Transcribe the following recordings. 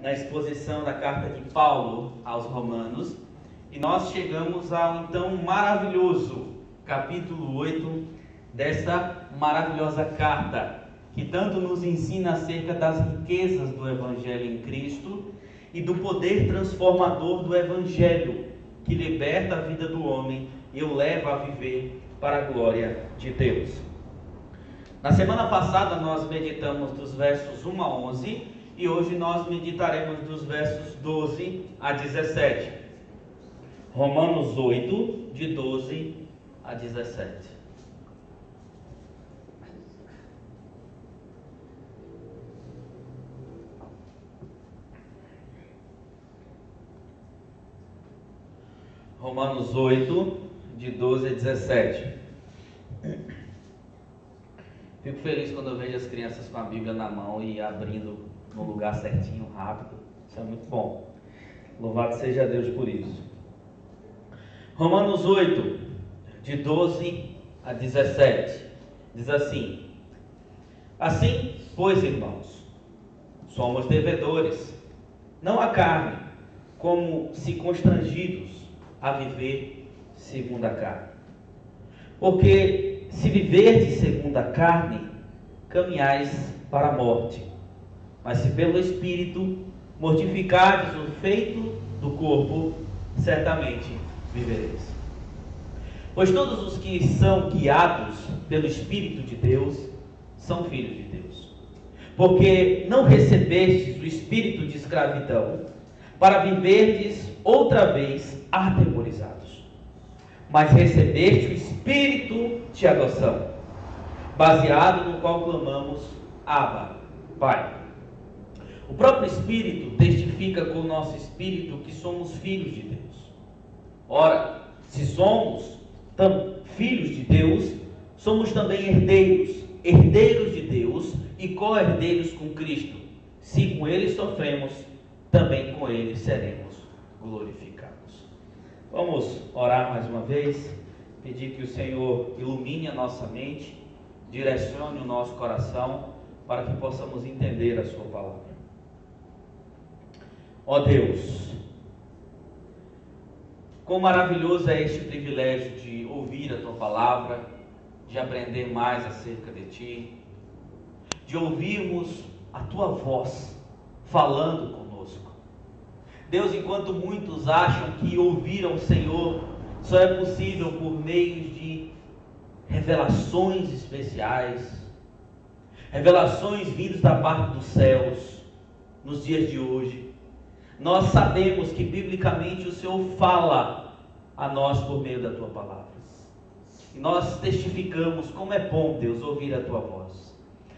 na exposição da carta de Paulo aos Romanos, e nós chegamos ao então maravilhoso capítulo 8 dessa maravilhosa carta, que tanto nos ensina acerca das riquezas do Evangelho em Cristo e do poder transformador do Evangelho, que liberta a vida do homem e o leva a viver para a glória de Deus. Na semana passada nós meditamos dos versos 1 a 11 e hoje nós meditaremos dos versos 12 a 17. Romanos 8, de 12 a 17. Romanos 8, de 12 a 17. Fico feliz quando eu vejo as crianças com a Bíblia na mão e abrindo no lugar certinho, rápido. Isso é muito bom. Louvado seja Deus por isso. Romanos 8, de 12 a 17. Diz assim: Assim, pois, irmãos, somos devedores, não à carne, como se constrangidos a viver segundo a carne. Porque se viverdes segundo a carne, caminhais para a morte. Mas se pelo Espírito mortificardes o feito do corpo, certamente vivereis. Pois todos os que são guiados pelo Espírito de Deus são filhos de Deus. Porque não recebestes o espírito de escravidão para viverdes outra vez atemorizados, mas recebeste o espírito de adoção, baseado no qual clamamos: Abba, Pai. O próprio Espírito testifica com o nosso espírito que somos filhos de Deus. Ora, se somos filhos de Deus, somos também herdeiros, herdeiros de Deus e co-herdeiros com Cristo. Se com Ele sofremos, também com Ele seremos glorificados. Vamos orar mais uma vez, pedir que o Senhor ilumine a nossa mente, direcione o nosso coração, para que possamos entender a sua palavra. Ó Deus, quão maravilhoso é este privilégio de ouvir a tua palavra, de aprender mais acerca de ti, de ouvirmos a tua voz falando conosco. Deus, enquanto muitos acham que ouvir ao Senhor só é possível por meio de revelações especiais, revelações vindas da parte dos céus, nos dias de hoje, nós sabemos que biblicamente o Senhor fala a nós por meio da tua palavra. E nós testificamos como é bom, Deus, ouvir a tua voz,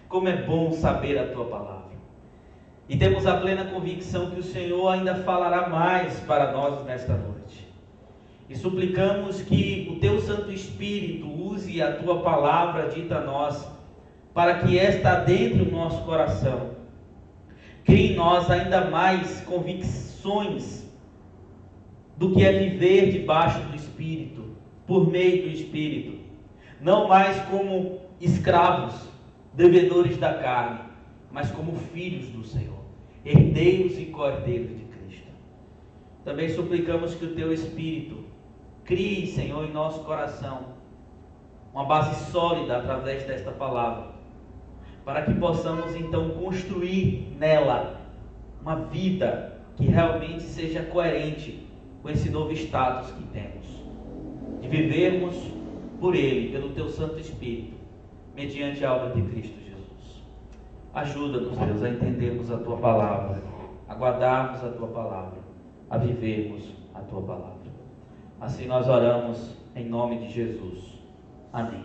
como é bom saber a tua palavra. E temos a plena convicção que o Senhor ainda falará mais para nós nesta noite. E suplicamos que o teu Santo Espírito use a tua palavra dita a nós, para que esta adentre o nosso coração, crie em nós ainda mais convicções do que é viver debaixo do Espírito, por meio do Espírito, não mais como escravos, devedores da carne, mas como filhos do Senhor, herdeiros e co-herdeiros de Cristo. Também suplicamos que o teu Espírito crie, Senhor, em nosso coração uma base sólida através desta palavra, para que possamos então construir nela uma vida que realmente seja coerente com esse novo status que temos, de vivermos por Ele, pelo Teu Santo Espírito, mediante a obra de Cristo Jesus. Ajuda-nos, Deus, a entendermos a Tua palavra, a guardarmos a Tua palavra, a vivermos a Tua palavra. Assim nós oramos em nome de Jesus. Amém.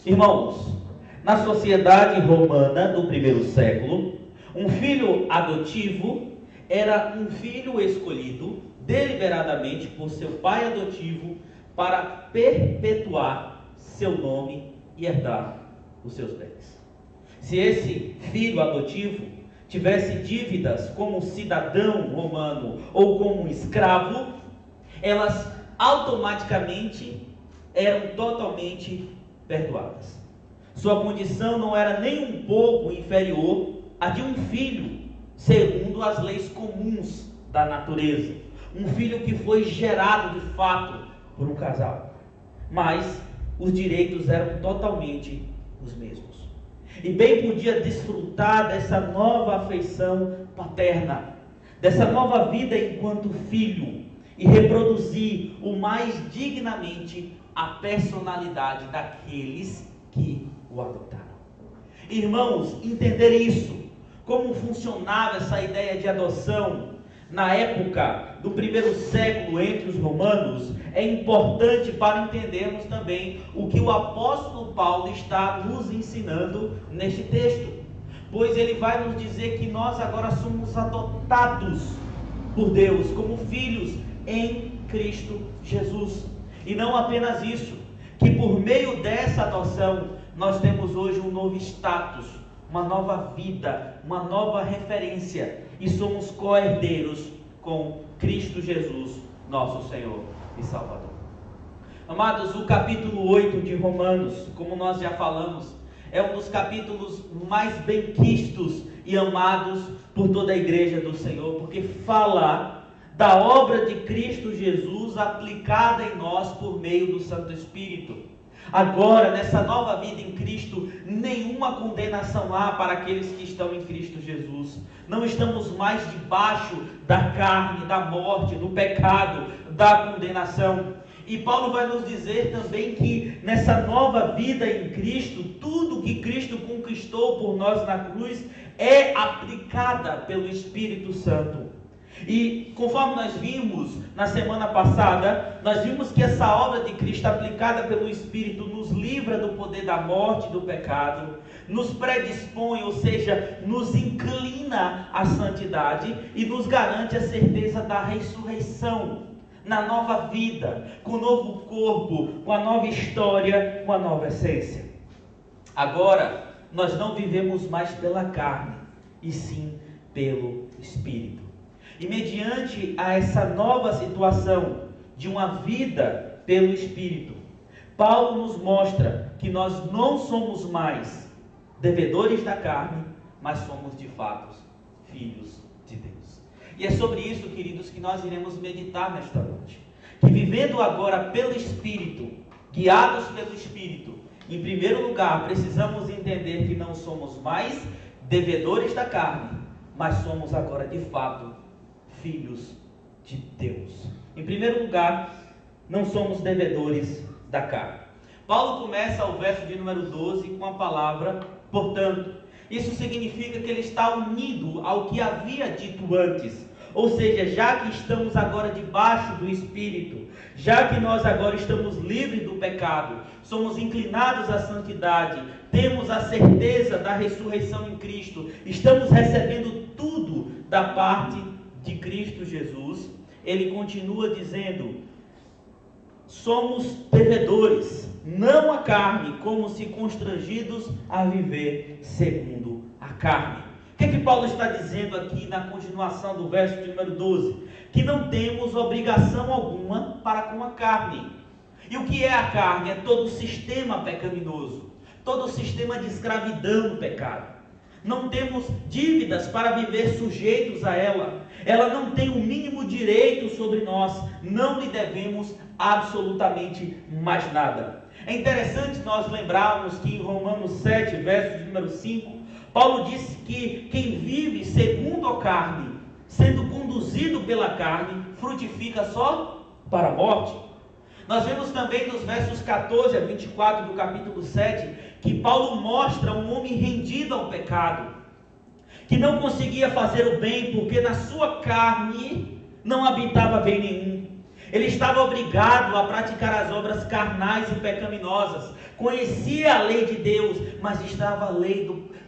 Irmãos, na sociedade romana do primeiro século, um filho adotivo era um filho escolhido deliberadamente por seu pai adotivo para perpetuar seu nome e herdar os seus bens. Se esse filho adotivo tivesse dívidas como cidadão romano ou como escravo, elas automaticamente eram totalmente perdoadas. Sua condição não era nem um pouco inferior à de um filho segundo as leis comuns da natureza. Um filho que foi gerado de fato por um casal. Mas os direitos eram totalmente os mesmos. E bem podia desfrutar dessa nova afeição paterna, dessa nova vida enquanto filho, e reproduzir o mais dignamente a personalidade daqueles que o adotaram. Irmãos, entender isso, como funcionava essa ideia de adoção na época do primeiro século entre os romanos, é importante para entendermos também o que o apóstolo Paulo está nos ensinando neste texto, pois ele vai nos dizer que nós agora somos adotados por Deus como filhos em Cristo Jesus. E não apenas isso, que por meio dessa adoção nós temos hoje um novo status, uma nova vida, uma nova referência, e somos co-herdeiros com Cristo Jesus, nosso Senhor e Salvador. Amados, o capítulo 8 de Romanos, como nós já falamos, é um dos capítulos mais benquistos e amados por toda a igreja do Senhor, porque fala da obra de Cristo Jesus aplicada em nós por meio do Santo Espírito. Agora, nessa nova vida em Cristo, nenhuma condenação há para aqueles que estão em Cristo Jesus. Não estamos mais debaixo da carne, da morte, do pecado, da condenação. E Paulo vai nos dizer também que nessa nova vida em Cristo, tudo que Cristo conquistou por nós na cruz é aplicada pelo Espírito Santo. E conforme nós vimos na semana passada, nós vimos que essa obra de Cristo aplicada pelo Espírito nos livra do poder da morte e do pecado, nos predispõe, ou seja, nos inclina à santidade e nos garante a certeza da ressurreição na nova vida, com o novo corpo, com a nova história, com a nova essência. Agora, nós não vivemos mais pela carne, e sim pelo Espírito. E mediante a essa nova situação de uma vida pelo Espírito, Paulo nos mostra que nós não somos mais devedores da carne, mas somos de fato filhos de Deus. E é sobre isso, queridos, que nós iremos meditar nesta noite. Que vivendo agora pelo Espírito, guiados pelo Espírito, em primeiro lugar, precisamos entender que não somos mais devedores da carne, mas somos agora de fato filhos de Deus. Em primeiro lugar, não somos devedores da carne. Paulo começa o verso de número 12 com a palavra portanto. Isso significa que ele está unido ao que havia dito antes. Ou seja, já que estamos agora debaixo do Espírito, já que nós agora estamos livres do pecado, somos inclinados à santidade, temos a certeza da ressurreição em Cristo, estamos recebendo tudo da parte de Cristo Jesus, ele continua dizendo: somos devedores, não a carne, como se constrangidos a viver segundo a carne. O que Paulo está dizendo aqui na continuação do verso de número 12? Que não temos obrigação alguma para com a carne. E o que é a carne? É todo o sistema pecaminoso, todo o sistema de escravidão do pecado. Não temos dívidas para viver sujeitos a ela. Ela não tem o mínimo direito sobre nós. Não lhe devemos absolutamente mais nada. É interessante nós lembrarmos que em Romanos 7, verso de número 5, Paulo disse que quem vive segundo a carne, sendo conduzido pela carne, frutifica só para a morte. Nós vemos também nos versos 14 a 24 do capítulo 7, que Paulo mostra um homem rendido ao pecado, que não conseguia fazer o bem, porque na sua carne não habitava bem nenhum. Ele estava obrigado a praticar as obras carnais e pecaminosas, conhecia a lei de Deus, mas estava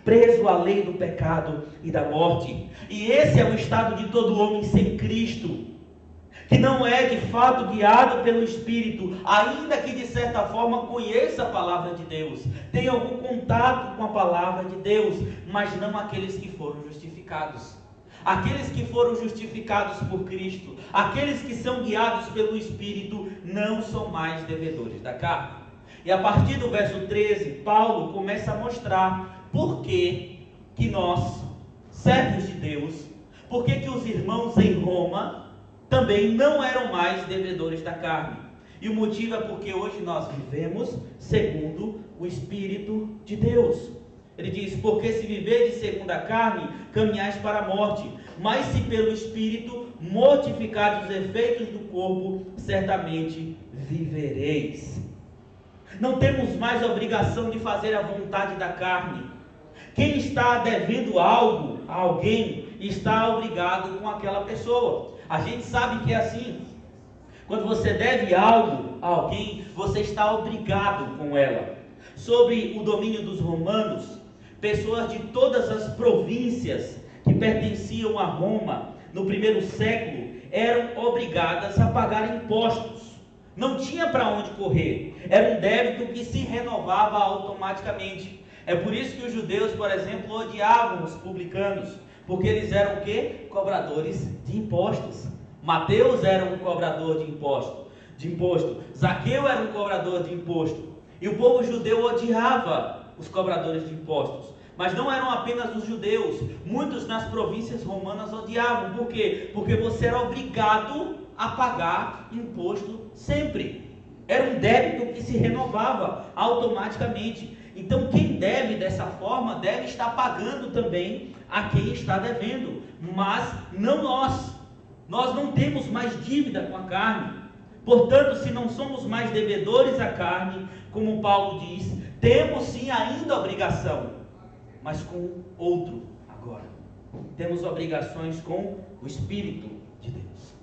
preso à lei do pecado e da morte. E esse é o estado de todo homem sem Cristo, que não é de fato guiado pelo Espírito, ainda que de certa forma conheça a palavra de Deus, tenha algum contato com a palavra de Deus, mas não aqueles que foram justificados. Aqueles que foram justificados por Cristo, aqueles que são guiados pelo Espírito, não são mais devedores da carne. E a partir do verso 13, Paulo começa a mostrar por que nós, servos de Deus, Deus, por que os irmãos em Roma também não eram mais devedores da carne? E o motivo é porque hoje nós vivemos segundo o Espírito de Deus. Ele diz: porque se viverdes segundo a carne, caminhais para a morte, mas se pelo Espírito mortificardes os efeitos do corpo, certamente vivereis. Não temos mais a obrigação de fazer a vontade da carne. Quem está devendo algo a alguém, está obrigado com aquela pessoa. A gente sabe que é assim. Quando você deve algo a alguém, você está obrigado com ela. Sobre o domínio dos romanos, pessoas de todas as províncias que pertenciam a Roma no primeiro século eram obrigadas a pagar impostos. Não tinha para onde correr. Era um débito que se renovava automaticamente. É por isso que os judeus, por exemplo, odiavam os publicanos, porque eles eram o quê? Cobradores de impostos. Mateus era um cobrador de imposto. Zaqueu era um cobrador de imposto. E o povo judeu odiava os cobradores de impostos. Mas não eram apenas os judeus. Muitos nas províncias romanas odiavam. Por quê? Porque você era obrigado a pagar imposto sempre. Era um débito que se renovava automaticamente. Então quem deve dessa forma deve estar pagando também a quem está devendo. Mas não nós. Nós não temos mais dívida com a carne. Portanto, se não somos mais devedores à carne, como Paulo diz, temos sim ainda obrigação, mas com outro agora. Temos obrigações com o Espírito de Deus.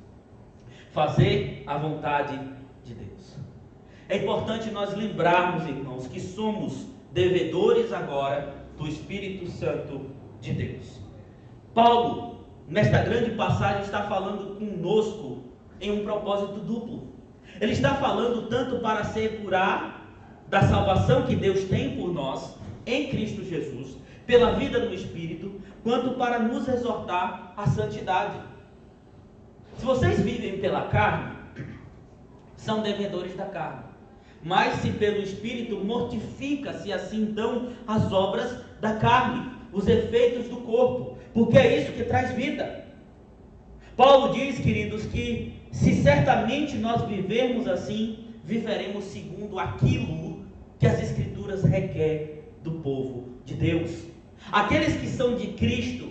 Fazer a vontade de Deus. É importante nós lembrarmos, irmãos, que somos devedores agora do Espírito Santo de Deus. Paulo, nesta grande passagem, está falando conosco em um propósito duplo. Ele está falando tanto para assegurar da salvação que Deus tem por nós, em Cristo Jesus, pela vida no Espírito, quanto para nos exortar à santidade. Se vocês vivem pela carne, são devedores da carne. Mas se pelo Espírito, mortifica-se assim então as obras da carne, os efeitos do corpo, porque é isso que traz vida. Paulo diz, queridos, que se certamente nós vivermos assim, viveremos segundo aquilo que as Escrituras requerem do povo de Deus. Aqueles que são de Cristo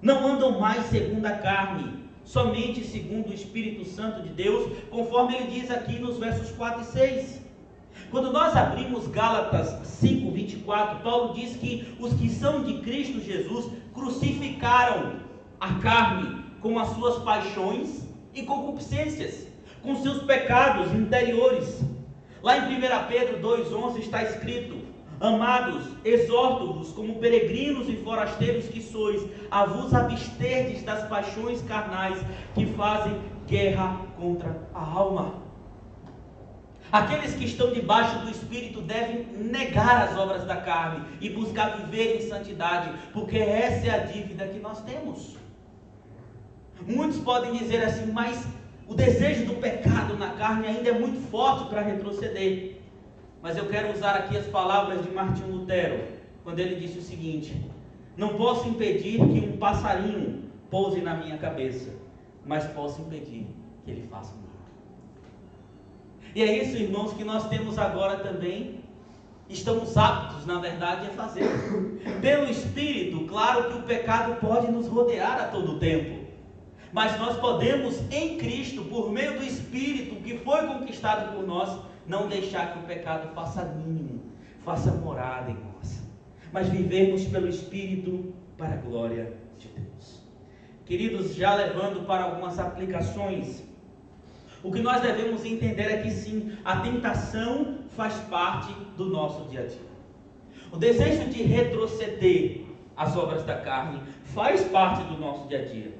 não andam mais segundo a carne, somente segundo o Espírito Santo de Deus, conforme ele diz aqui nos versos 4 e 6. Quando nós abrimos Gálatas 5:24, Paulo diz que os que são de Cristo Jesus crucificaram a carne com as suas paixões e concupiscências, com seus pecados interiores. Lá em 1 Pedro 2:11 está escrito: amados, exorto-vos como peregrinos e forasteiros que sois, a vos absterdes das paixões carnais que fazem guerra contra a alma. Aqueles que estão debaixo do Espírito devem negar as obras da carne e buscar viver em santidade, porque essa é a dívida que nós temos. Muitos podem dizer assim, mas o desejo do pecado na carne ainda é muito forte para retroceder. Mas eu quero usar aqui as palavras de Martinho Lutero, quando ele disse o seguinte: não posso impedir que um passarinho pouse na minha cabeça, mas posso impedir que ele faça um ninho. E é isso, irmãos, que nós temos agora também, estamos aptos, na verdade, a fazer. Pelo Espírito, claro que o pecado pode nos rodear a todo tempo, mas nós podemos, em Cristo, por meio do Espírito que foi conquistado por nós, não deixar que o pecado faça ninho, faça morada em nós, mas vivermos pelo Espírito para a glória de Deus. Queridos, já levando para algumas aplicações, o que nós devemos entender é que sim, a tentação faz parte do nosso dia a dia. O desejo de retroceder às obras da carne faz parte do nosso dia a dia.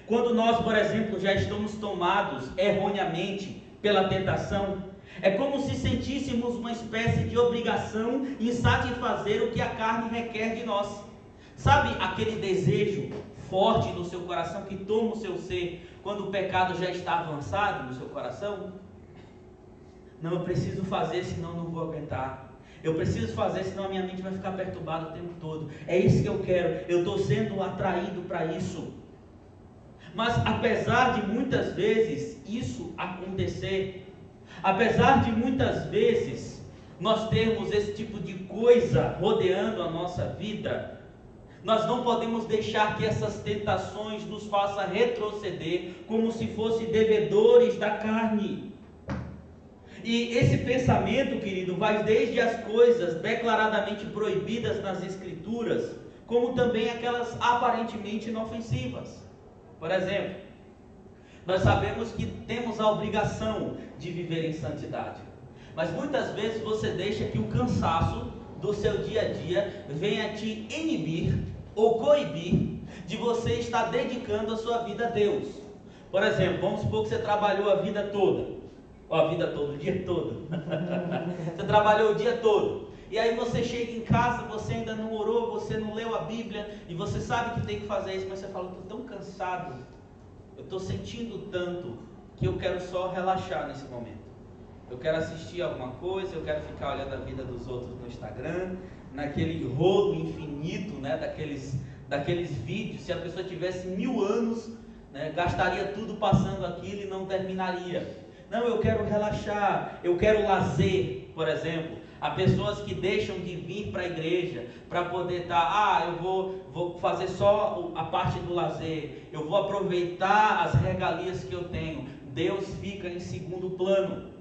Quando nós, por exemplo, já estamos tomados erroneamente pela tentação, é como se sentíssemos uma espécie de obrigação em satisfazer o que a carne requer de nós. Sabe aquele desejo forte no seu coração que toma o seu ser quando o pecado já está avançado no seu coração? Não, eu preciso fazer, senão não vou aguentar. Eu preciso fazer, senão a minha mente vai ficar perturbada o tempo todo. É isso que eu quero. Eu estou sendo atraído para isso. Mas apesar de muitas vezes isso acontecer, apesar de muitas vezes nós termos esse tipo de coisa rodeando a nossa vida, nós não podemos deixar que essas tentações nos façam retroceder como se fossem devedores da carne. E esse pensamento, querido, vai desde as coisas declaradamente proibidas nas Escrituras, como também aquelas aparentemente inofensivas. Por exemplo, nós sabemos que temos a obrigação de viver em santidade, mas muitas vezes você deixa que o cansaço do seu dia a dia venha te inibir ou coibir de você estar dedicando a sua vida a Deus. Por exemplo, vamos supor que você trabalhou a vida toda, o dia todo. Você trabalhou o dia todo. E aí você chega em casa, você ainda não orou, você não leu a Bíblia, e você sabe que tem que fazer isso, mas você fala, eu estou tão cansado, eu estou sentindo tanto, que eu quero só relaxar nesse momento. Eu quero assistir alguma coisa, eu quero ficar olhando a vida dos outros no Instagram, naquele rolo infinito, né, daqueles vídeos. Se a pessoa tivesse 1000 anos, né, gastaria tudo passando aquilo e não terminaria. Não, eu quero relaxar, eu quero lazer, por exemplo. Há pessoas que deixam de vir para a igreja para poder estar, eu vou fazer só a parte do lazer, eu vou aproveitar as regalias que eu tenho. Deus fica em segundo plano.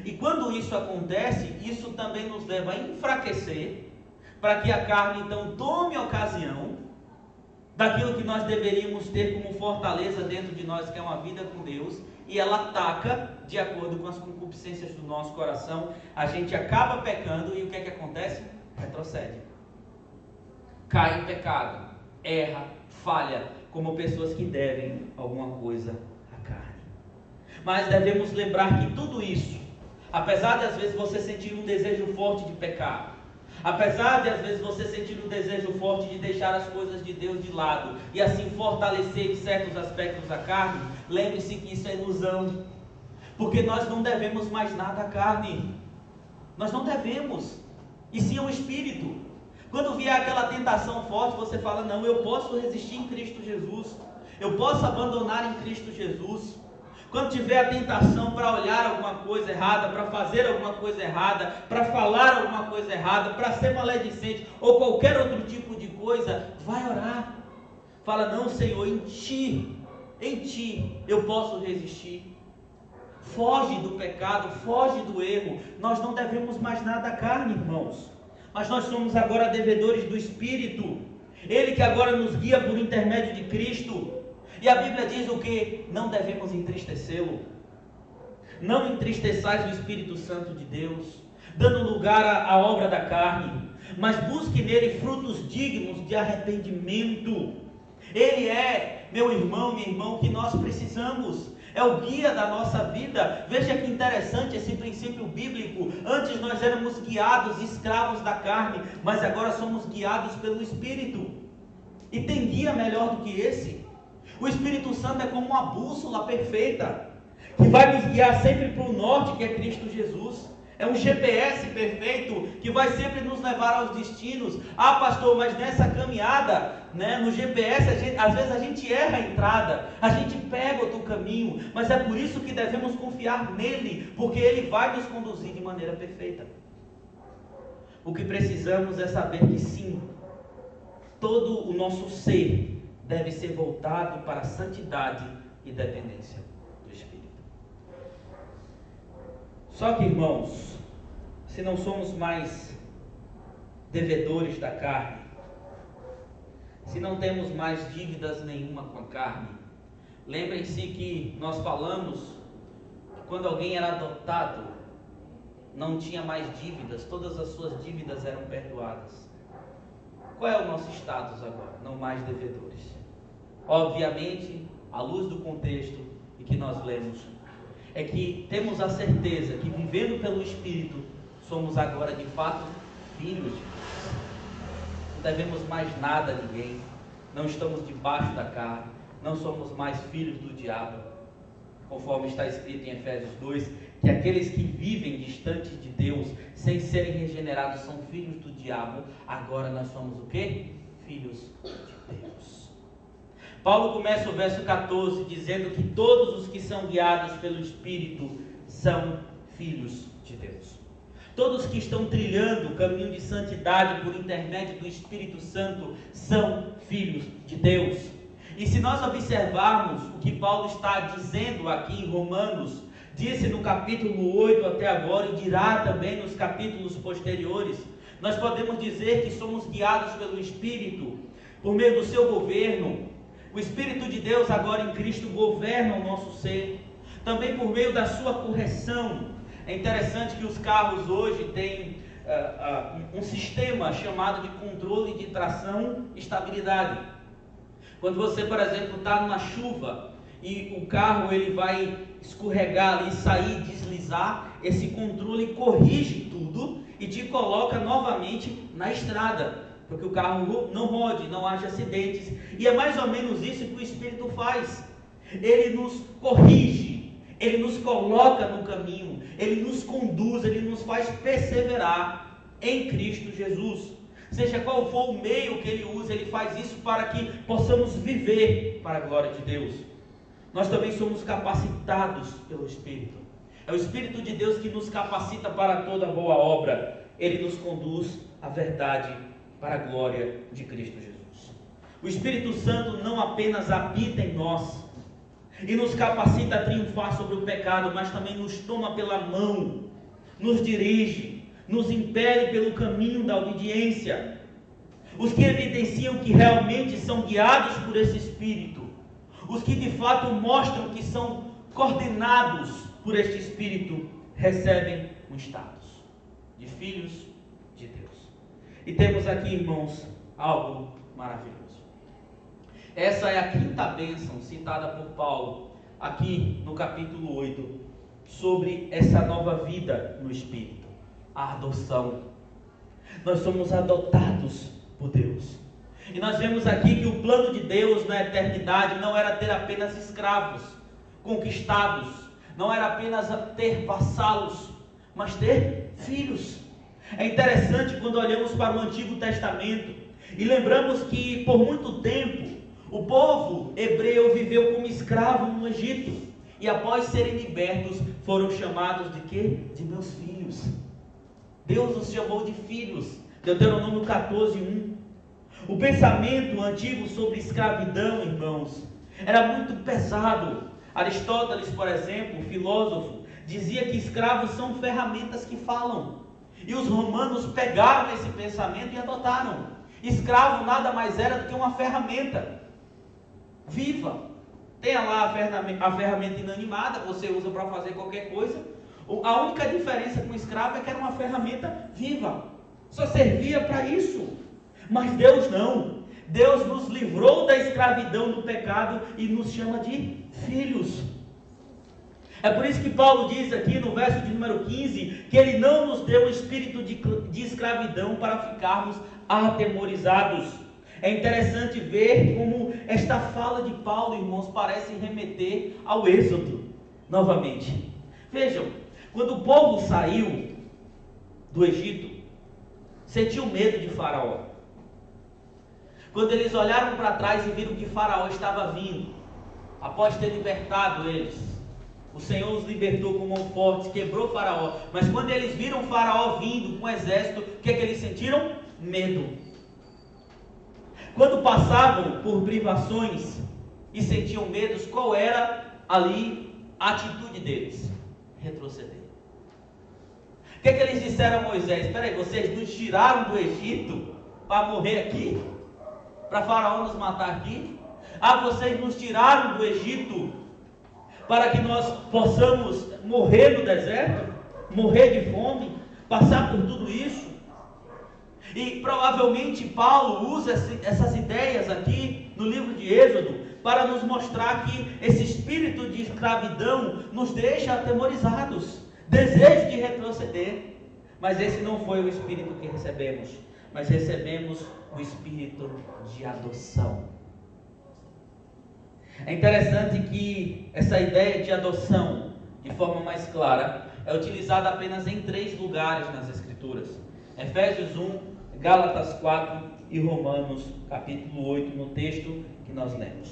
E quando isso acontece, isso também nos leva a enfraquecer, para que a carne então tome ocasião daquilo que nós deveríamos ter como fortaleza dentro de nós, que é uma vida com Deus, e ela ataca de acordo com as concupiscências do nosso coração. A gente acaba pecando e o que é que acontece? Retrocede, cai em pecado, erra, falha, como pessoas que devem alguma coisa à carne. Mas devemos lembrar que tudo isso, apesar de às vezes você sentir um desejo forte de pecar, apesar de às vezes você sentir um desejo forte de deixar as coisas de Deus de lado e assim fortalecer em certos aspectos a carne, lembre-se que isso é ilusão, porque nós não devemos mais nada à carne, nós não devemos, e sim ao Espírito. Quando vier aquela tentação forte, você fala, não, eu posso resistir em Cristo Jesus, eu posso abandonar em Cristo Jesus. Quando tiver a tentação para olhar alguma coisa errada, para fazer alguma coisa errada, para falar alguma coisa errada, para ser maledicente ou qualquer outro tipo de coisa, vai orar. Fala, não, Senhor, em Ti eu posso resistir. Foge do pecado, foge do erro. Nós não devemos mais nada à carne, irmãos, mas nós somos agora devedores do Espírito. Ele que agora nos guia por intermédio de Cristo. E a Bíblia diz o que? Não devemos entristecê-lo. Não entristeçais o Espírito Santo de Deus, dando lugar à obra da carne, mas busque nele frutos dignos de arrependimento. Ele é, meu irmão, minha irmã, o que nós precisamos. É o guia da nossa vida. Veja que interessante esse princípio bíblico. Antes nós éramos guiados, escravos da carne, mas agora somos guiados pelo Espírito. E tem guia melhor do que esse? O Espírito Santo é como uma bússola perfeita, que vai nos guiar sempre para o norte, que é Cristo Jesus. É um GPS perfeito, que vai sempre nos levar aos destinos. Ah, pastor, mas nessa caminhada, né, no GPS, às vezes a gente erra a entrada, a gente pega outro caminho, mas é por isso que devemos confiar nele, porque ele vai nos conduzir de maneira perfeita. O que precisamos é saber que sim, todo o nosso ser deve ser voltado para a santidade e dependência do Espírito. Só que, irmãos, se não somos mais devedores da carne, se não temos mais dívidas nenhuma com a carne, lembrem-se que nós falamos que quando alguém era adotado, não tinha mais dívidas, todas as suas dívidas eram perdoadas. Qual é o nosso status agora? Não mais devedores. Obviamente, à luz do contexto em que nós lemos, é que temos a certeza que vivendo pelo Espírito, somos agora de fato filhos de Deus. Não devemos mais nada a ninguém, não estamos debaixo da carne, não somos mais filhos do diabo, conforme está escrito em Efésios 2, que aqueles que vivem distantes de Deus, sem serem regenerados, são filhos do diabo. Agora nós somos o quê? Filhos de Deus. Paulo começa o verso 14 dizendo que todos os que são guiados pelo Espírito são filhos de Deus. Todos que estão trilhando o caminho de santidade por intermédio do Espírito Santo são filhos de Deus. E se nós observarmos o que Paulo está dizendo aqui em Romanos, disse no capítulo 8 até agora e dirá também nos capítulos posteriores, nós podemos dizer que somos guiados pelo Espírito, por meio do seu governo. O Espírito de Deus agora em Cristo governa o nosso ser, também por meio da sua correção. É interessante que os carros hoje têm um sistema chamado de controle de tração e estabilidade. Quando você, por exemplo, está numa chuva e o carro ele vai escorregar ali, sair, deslizar, esse controle corrige tudo e te coloca novamente na estrada, para que o carro não rode, não haja acidentes. E é mais ou menos isso que o Espírito faz. Ele nos corrige, ele nos coloca no caminho, ele nos conduz, ele nos faz perseverar em Cristo Jesus. Seja qual for o meio que ele usa, ele faz isso para que possamos viver para a glória de Deus. Nós também somos capacitados pelo Espírito. É o Espírito de Deus que nos capacita para toda boa obra. Ele nos conduz à verdade para a glória de Cristo Jesus. O Espírito Santo não apenas habita em nós e nos capacita a triunfar sobre o pecado, mas também nos toma pela mão, nos dirige, nos impele pelo caminho da obediência. Os que evidenciam que realmente são guiados por esse Espírito, os que de fato mostram que são coordenados por este Espírito, recebem um status de filhos de Deus. E temos aqui, irmãos, algo maravilhoso. Essa é a quinta bênção citada por Paulo aqui no capítulo 8, sobre essa nova vida no Espírito, a adoção. Nós somos adotados por Deus. E nós vemos aqui que o plano de Deus na eternidade não era ter apenas escravos, conquistados, não era apenas ter vassalos, mas ter filhos. É interessante quando olhamos para o Antigo Testamento e lembramos que por muito tempo o povo hebreu viveu como escravo no Egito, e após serem libertos foram chamados de quê? De meus filhos. Deus os chamou de filhos. Deuteronômio 14:1. O pensamento antigo sobre escravidão, irmãos, era muito pesado. Aristóteles, por exemplo, o filósofo, dizia que escravos são ferramentas que falam. E os romanos pegaram esse pensamento e adotaram. Escravo nada mais era do que uma ferramenta viva. Tenha lá a ferramenta inanimada, você usa para fazer qualquer coisa. A única diferença com o escravo é que era uma ferramenta viva. Só servia para isso. Mas Deus não. Deus nos livrou da escravidão do pecado e nos chama de filhos. É por isso que Paulo diz aqui no verso de número 15, que Ele não nos deu o espírito de escravidão para ficarmos atemorizados. É interessante ver como esta fala de Paulo, irmãos, parece remeter ao Êxodo novamente. Vejam, quando o povo saiu do Egito, sentiu medo de Faraó. Quando eles olharam para trás e viram que Faraó estava vindo, após ter libertado eles, o Senhor os libertou com mão forte, quebrou Faraó. Mas quando eles viram Faraó vindo com um exército, o que é que eles sentiram? Medo. Quando passavam por privações e sentiam medos, qual era ali a atitude deles? Retroceder. O que é que eles disseram a Moisés? Espera aí, vocês nos tiraram do Egito para morrer aqui? Para Faraó nos matar aqui? Vocês nos tiraram do Egito para que nós possamos morrer no deserto? Morrer de fome? Passar por tudo isso? E provavelmente Paulo usa essas ideias aqui no livro de Êxodo para nos mostrar que esse espírito de escravidão nos deixa atemorizados, desejo de retroceder. Mas esse não foi o espírito que recebemos, mas recebemos o espírito de adoção. É interessante que essa ideia de adoção, de forma mais clara, é utilizada apenas em 3 lugares nas Escrituras: Efésios 1, Gálatas 4 e Romanos capítulo 8, no texto que nós lemos.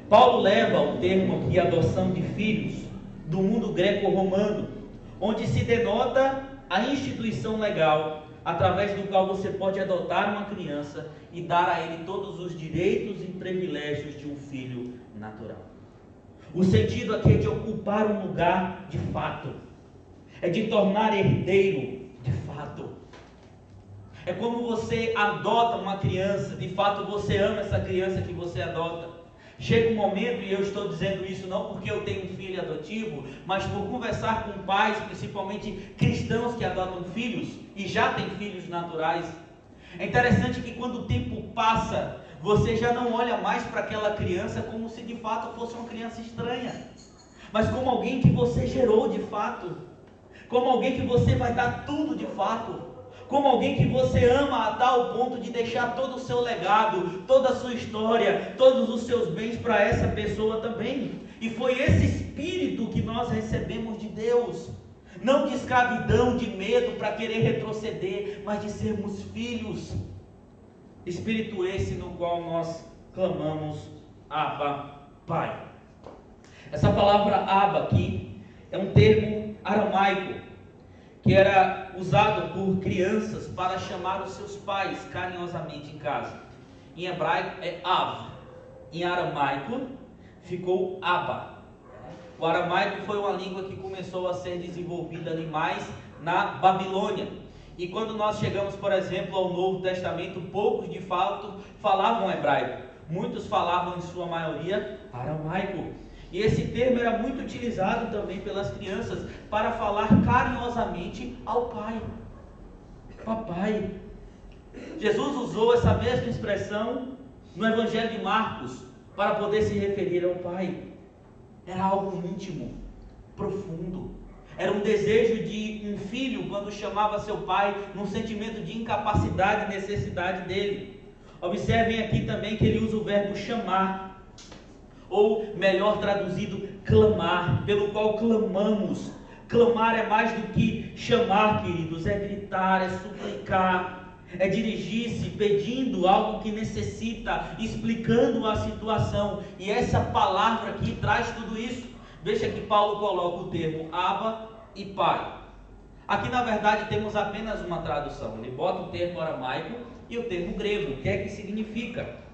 Paulo leva o termo aqui adoção de filhos do mundo greco-romano, onde se denota a instituição legal através do qual você pode adotar uma criança e dar a ele todos os direitos e privilégios de um filho natural. O sentido aqui é de ocupar um lugar de fato, é de tornar herdeiro de fato. É como você adota uma criança, de fato você ama essa criança que você adota. Chega um momento, e eu estou dizendo isso não porque eu tenho um filho adotivo, mas por conversar com pais, principalmente cristãos que adotam filhos e já têm filhos naturais. É interessante que quando o tempo passa, você já não olha mais para aquela criança como se de fato fosse uma criança estranha, mas como alguém que você gerou de fato, como alguém que você vai dar tudo de fato, como alguém que você ama a tal ponto de deixar todo o seu legado, toda a sua história, todos os seus bens para essa pessoa também. E foi esse espírito que nós recebemos de Deus, não de escravidão, de medo para querer retroceder, mas de sermos filhos. Espírito esse no qual nós clamamos Abba, Pai. Essa palavra Abba aqui é um termo aramaico que era usado por crianças para chamar os seus pais carinhosamente em casa. Em hebraico é Av, em aramaico ficou Abba. O aramaico foi uma língua que começou a ser desenvolvida ali mais na Babilônia. E quando nós chegamos, por exemplo, ao Novo Testamento, poucos de fato falavam hebraico. Muitos falavam, em sua maioria, aramaico. E esse termo era muito utilizado também pelas crianças para falar carinhosamente ao pai. Papai. Jesus usou essa mesma expressão no Evangelho de Marcos para poder se referir ao pai. Era algo íntimo, profundo. Era um desejo de um filho quando chamava seu pai, num sentimento de incapacidade e necessidade dele. Observem aqui também que ele usa o verbo chamar, ou melhor traduzido, clamar, pelo qual clamamos. Clamar é mais do que chamar, queridos, é gritar, é suplicar, é dirigir-se pedindo algo que necessita, explicando a situação. E essa palavra aqui traz tudo isso. Veja que Paulo coloca o termo Abba e Pai. Aqui na verdade temos apenas uma tradução. Ele bota o termo aramaico e o termo grego. O que é que significa?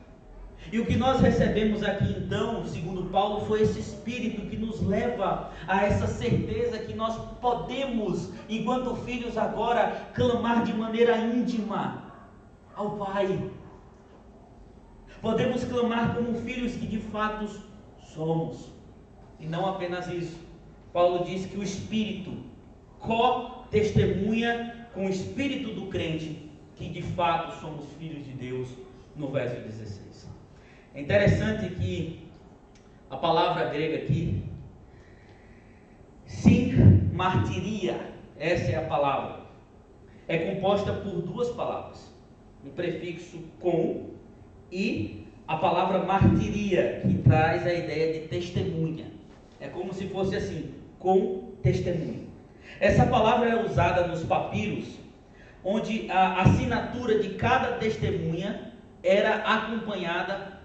E o que nós recebemos aqui então, segundo Paulo, foi esse espírito que nos leva a essa certeza que nós podemos, enquanto filhos agora, clamar de maneira íntima ao Pai. Podemos clamar como filhos que de fato somos. E não apenas isso. Paulo diz que o Espírito co-testemunha com o Espírito do crente que de fato somos filhos de Deus, no verso 16. É interessante que a palavra grega aqui, martiria, essa é a palavra, é composta por 2 palavras, o prefixo com e a palavra martiria, que traz a ideia de testemunha. É como se fosse assim, com testemunha. Essa palavra é usada nos papiros, onde a assinatura de cada testemunha era acompanhada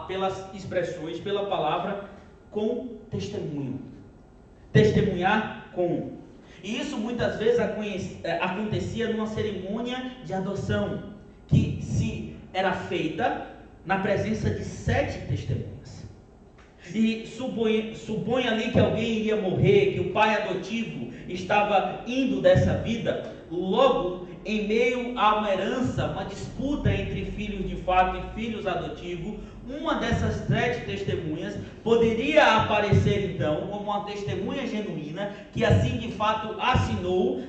pelas expressões, pela palavra com testemunho. Testemunhar com. E isso muitas vezes acontecia numa cerimônia de adoção, que se era feita na presença de 7 testemunhas. E supõe ali que alguém iria morrer, que o pai adotivo estava indo dessa vida, logo em meio a uma herança, uma disputa entre filhos de fato e filhos adotivos, uma dessas 7 testemunhas poderia aparecer então como uma testemunha genuína, que assim de fato assinou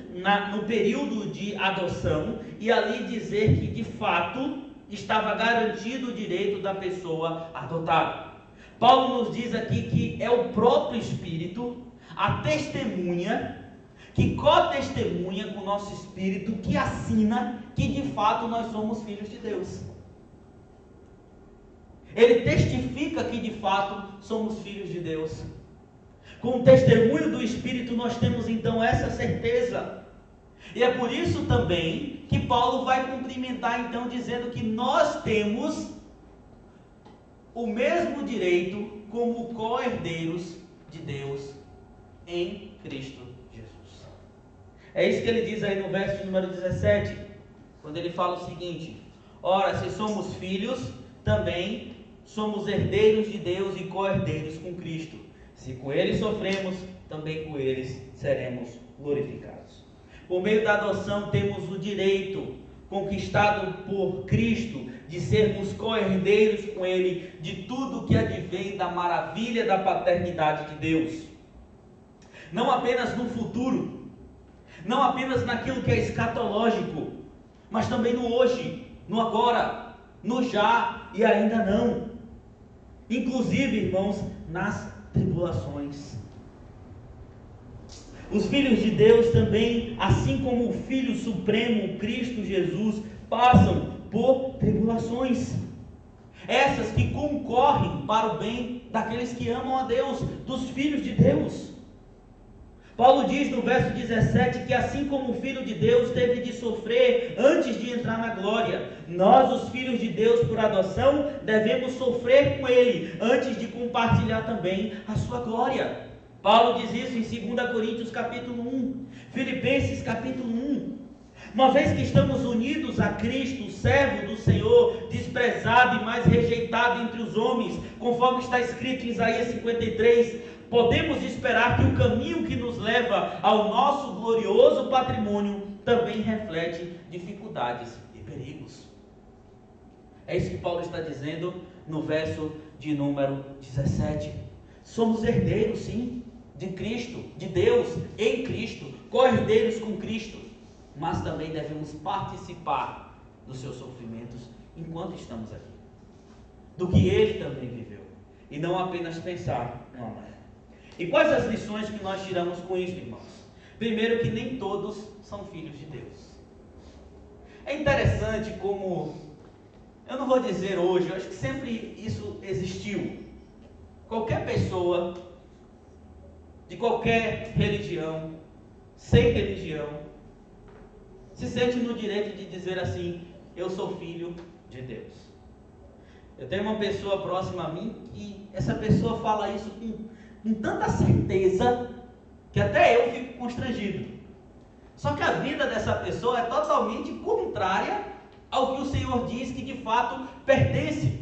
no período de adoção, e ali dizer que de fato estava garantido o direito da pessoa adotada. Paulo nos diz aqui que é o próprio Espírito, a testemunha, que co-testemunha com o nosso espírito, que assina que de fato nós somos filhos de Deus. Ele testifica que de fato somos filhos de Deus. Com o testemunho do Espírito nós temos então essa certeza. E é por isso também que Paulo vai cumprimentar então dizendo que nós temos o mesmo direito como co-herdeiros de Deus em Cristo Jesus. É isso que ele diz aí no verso de número 17, quando ele fala o seguinte: ora, se somos filhos, também somos herdeiros de Deus e co-herdeiros com Cristo. Se com ele sofremos, também com eles seremos glorificados. Por meio da adoção temos o direito conquistado por Cristo de sermos co-herdeiros com ele de tudo que advém da maravilha da paternidade de Deus. Não apenas no futuro, não apenas naquilo que é escatológico, mas também no hoje, no agora, no já e ainda não. Inclusive, irmãos, nas tribulações. Os filhos de Deus também, assim como o Filho Supremo, Cristo Jesus, passam por tribulações. Essas que concorrem para o bem daqueles que amam a Deus, dos filhos de Deus. Paulo diz no verso 17 que assim como o Filho de Deus teve de sofrer antes de entrar na glória, nós, os filhos de Deus por adoção, devemos sofrer com Ele antes de compartilhar também a sua glória. Paulo diz isso em 2 Coríntios capítulo 1, Filipenses capítulo 1. Uma vez que estamos unidos a Cristo, servo do Senhor, desprezado e mais rejeitado entre os homens, conforme está escrito em Isaías 53, podemos esperar que o caminho que nos leva ao nosso glorioso patrimônio também reflete dificuldades e perigos. É isso que Paulo está dizendo no verso de número 17. Somos herdeiros, sim, de Cristo, de Deus em Cristo, co-herdeiros com Cristo, mas também devemos participar dos seus sofrimentos enquanto estamos aqui, do que Ele também viveu, e não apenas pensar no amanhã. E quais as lições que nós tiramos com isso, irmãos? Primeiro, que nem todos são filhos de Deus. É interessante como, eu não vou dizer hoje, eu acho que sempre isso existiu. Qualquer pessoa, de qualquer religião, sem religião, se sente no direito de dizer assim: eu sou filho de Deus. Eu tenho uma pessoa próxima a mim que essa pessoa fala isso com tanta certeza que até eu fico constrangido. Só que a vida dessa pessoa é totalmente contrária ao que o Senhor diz que de fato pertence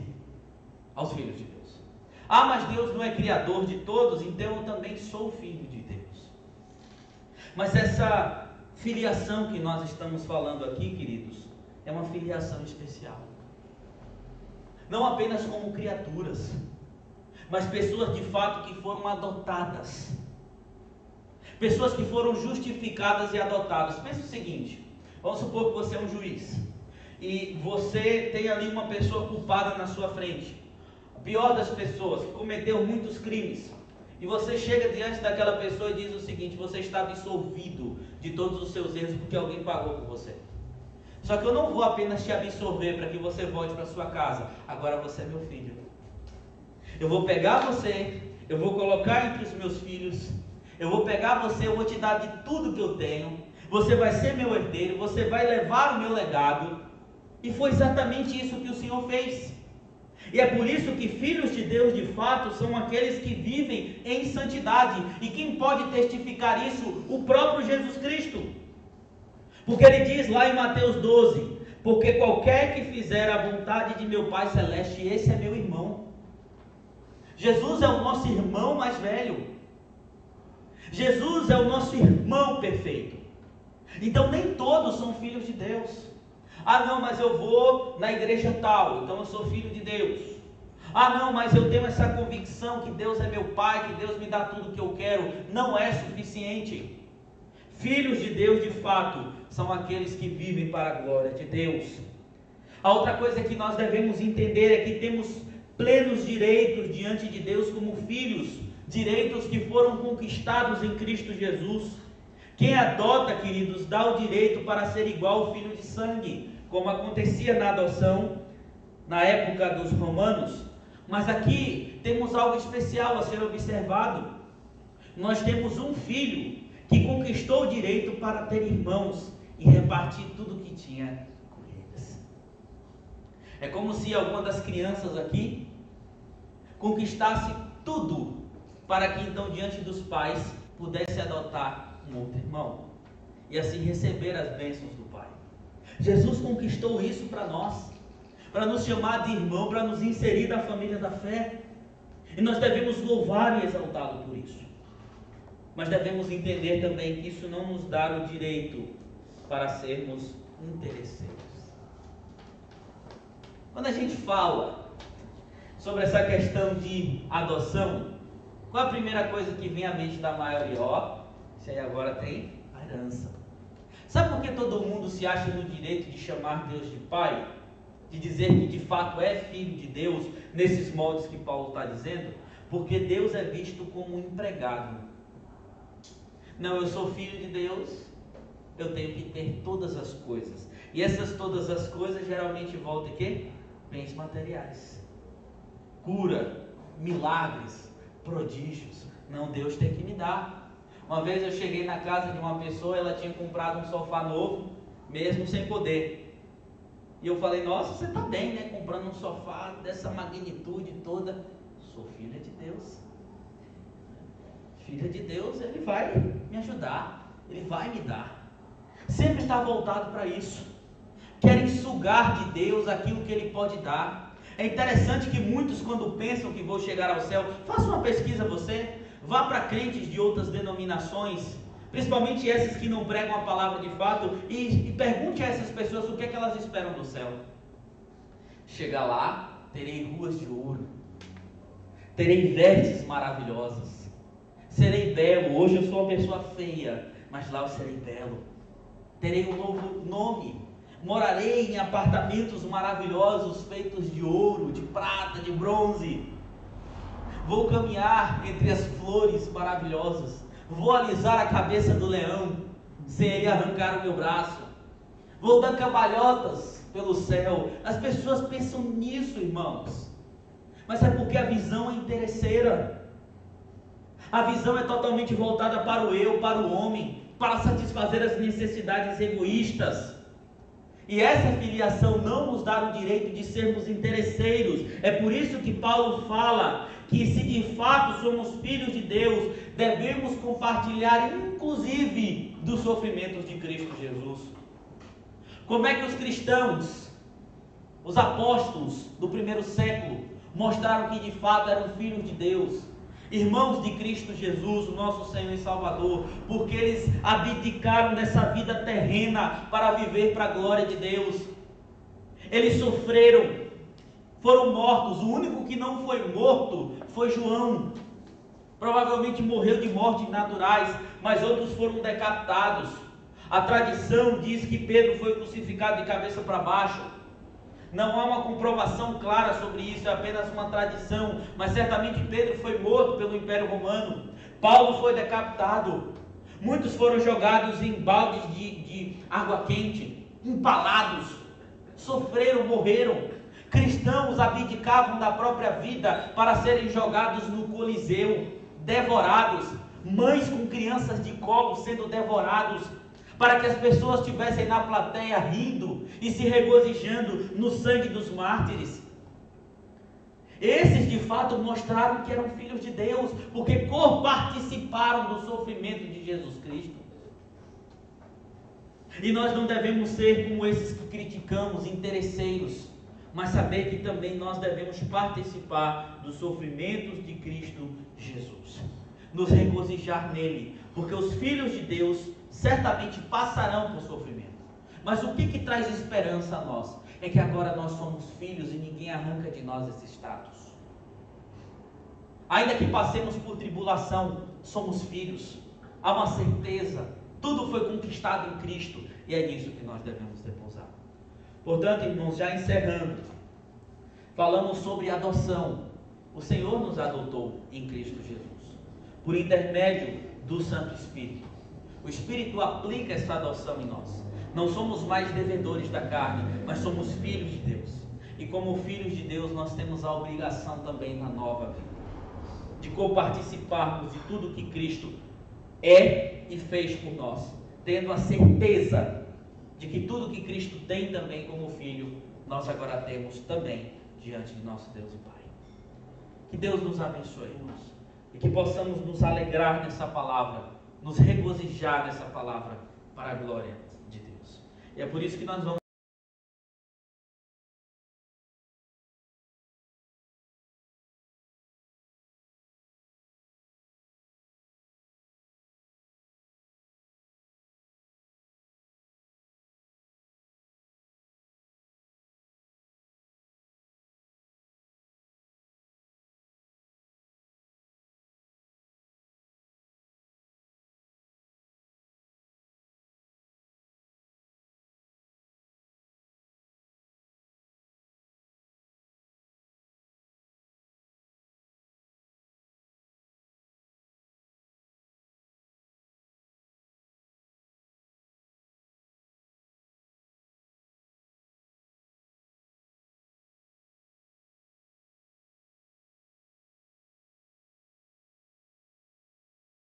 aos filhos de Deus. Ah, mas Deus não é criador de todos, então eu também sou filho de Deus. Mas essa filiação que nós estamos falando aqui, queridos, é uma filiação especial. Não apenas como criaturas, mas pessoas de fato que foram adotadas. Pessoas que foram justificadas e adotadas. Pensa o seguinte: vamos supor que você é um juiz e você tem ali uma pessoa culpada na sua frente, a pior das pessoas, que cometeu muitos crimes, e você chega diante daquela pessoa e diz o seguinte: você está absolvido de todos os seus erros porque alguém pagou por você. Só que eu não vou apenas te absolver para que você volte para sua casa, agora você é meu filho. Eu vou pegar você, eu vou colocar entre os meus filhos, eu vou pegar você, eu vou te dar de tudo que eu tenho, você vai ser meu herdeiro, você vai levar o meu legado. E foi exatamente isso que o Senhor fez. E é por isso que filhos de Deus de fato são aqueles que vivem em santidade. E quem pode testificar isso? O próprio Jesus Cristo. Porque ele diz lá em Mateus 12: porque qualquer que fizer a vontade de meu Pai Celeste, esse é meu irmão. Jesus é o nosso irmão mais velho. Jesus é o nosso irmão perfeito. Então nem todos são filhos de Deus. Ah não, mas eu vou na igreja tal, então eu sou filho de Deus. Ah não, mas eu tenho essa convicção que Deus é meu Pai, que Deus me dá tudo o que eu quero. Não é suficiente. Filhos de Deus de fato são aqueles que vivem para a glória de Deus. A outra coisa que nós devemos entender é que temos plenos direitos diante de Deus como filhos, direitos que foram conquistados em Cristo Jesus. Quem adota, queridos, dá o direito para ser igual ao filho de sangue, como acontecia na adoção na época dos romanos. Mas aqui temos algo especial a ser observado. Nós temos um filho que conquistou o direito para ter irmãos e repartir tudo que tinha com eles. É como se alguma das crianças aqui conquistasse tudo para que então diante dos pais pudesse adotar um outro irmão e assim receber as bênçãos do Pai. Jesus conquistou isso para nós, para nos chamar de irmão, para nos inserir na família da fé, e nós devemos louvar e exaltá-lo por isso. Mas devemos entender também que isso não nos dá o direito para sermos interesseiros. Quando a gente fala sobre essa questão de adoção, qual a primeira coisa que vem à mente da maioria? Isso aí agora tem a herança. Sabe por que todo mundo se acha no direito de chamar Deus de Pai? De dizer que de fato é filho de Deus, nesses moldes que Paulo está dizendo? Porque Deus é visto como um empregado. Não, eu sou filho de Deus, eu tenho que ter todas as coisas. E essas todas as coisas geralmente voltam em quê? Bens materiais. Cura, milagres, prodígios. Não, Deus tem que me dar. Uma vez eu cheguei na casa de uma pessoa, ela tinha comprado um sofá novo, mesmo sem poder. E eu falei, nossa, você está bem, né? Comprando um sofá dessa magnitude toda. Sou filha de Deus. Filha de Deus, Ele vai me ajudar, Ele vai me dar. Sempre está voltado para isso. Querem sugar de Deus aquilo que Ele pode dar. É interessante que muitos, quando pensam que vão chegar ao céu, faça uma pesquisa você, vá para crentes de outras denominações, principalmente essas que não pregam a palavra de fato, e pergunte a essas pessoas o que é que elas esperam do céu. Chega lá, terei ruas de ouro, terei vestes maravilhosas, serei belo. Hoje eu sou uma pessoa feia, mas lá eu serei belo. Terei um novo nome, morarei em apartamentos maravilhosos feitos de ouro, de prata, de bronze. Vou caminhar entre as flores maravilhosas. Vou alisar a cabeça do leão, sem ele arrancar o meu braço. Vou dar cambalhotas pelo céu. As pessoas pensam nisso, irmãos. Mas é porque a visão é interesseira. A visão é totalmente voltada para o eu, para o homem, para satisfazer as necessidades egoístas. E essa filiação não nos dá o direito de sermos interesseiros. É por isso que Paulo fala que se de fato somos filhos de Deus, devemos compartilhar inclusive dos sofrimentos de Cristo Jesus. Como é que os cristãos, os apóstolos do primeiro século, mostraram que de fato eram filhos de Deus, irmãos de Cristo Jesus, o nosso Senhor e Salvador? Porque eles abdicaram dessa vida terrena para viver para a glória de Deus. Eles sofreram, foram mortos. O único que não foi morto foi João. Provavelmente morreu de mortes naturais, mas outros foram decapitados. A tradição diz que Pedro foi crucificado de cabeça para baixo. Não há uma comprovação clara sobre isso, é apenas uma tradição, mas certamente Pedro foi morto pelo Império Romano. Paulo foi decapitado. Muitos foram jogados em baldes de água quente, empalados, sofreram, morreram. Cristãos abdicavam da própria vida para serem jogados no Coliseu, devorados. Mães com crianças de colo sendo devorados, para que as pessoas estivessem na plateia rindo e se regozijando no sangue dos mártires. Esses de fato mostraram que eram filhos de Deus, porque participaram do sofrimento de Jesus Cristo. E nós não devemos ser como esses que criticamos, interesseiros, mas saber que também nós devemos participar dos sofrimentos de Cristo Jesus, nos regozijar nele, porque os filhos de Deus certamente passarão por sofrimento. Mas o que traz esperança a nós? É que agora nós somos filhos e ninguém arranca de nós esse status. Ainda que passemos por tribulação, somos filhos. Há uma certeza, tudo foi conquistado em Cristo, e é nisso que nós devemos repousar. Portanto, irmãos, já encerrando, falamos sobre adoção. O Senhor nos adotou em Cristo Jesus, por intermédio do Santo Espírito. O Espírito aplica essa adoção em nós. Não somos mais devedores da carne, mas somos filhos de Deus. E como filhos de Deus, nós temos a obrigação também na nova vida. de coparticiparmos de tudo que Cristo é e fez por nós, tendo a certeza de que tudo que Cristo tem também como Filho, nós agora temos também diante de nosso Deus e Pai. Que Deus nos abençoe, irmãos, e que possamos nos alegrar nessa palavra, nos regozijar nessa palavra para a glória de Deus. E é por isso que nós vamos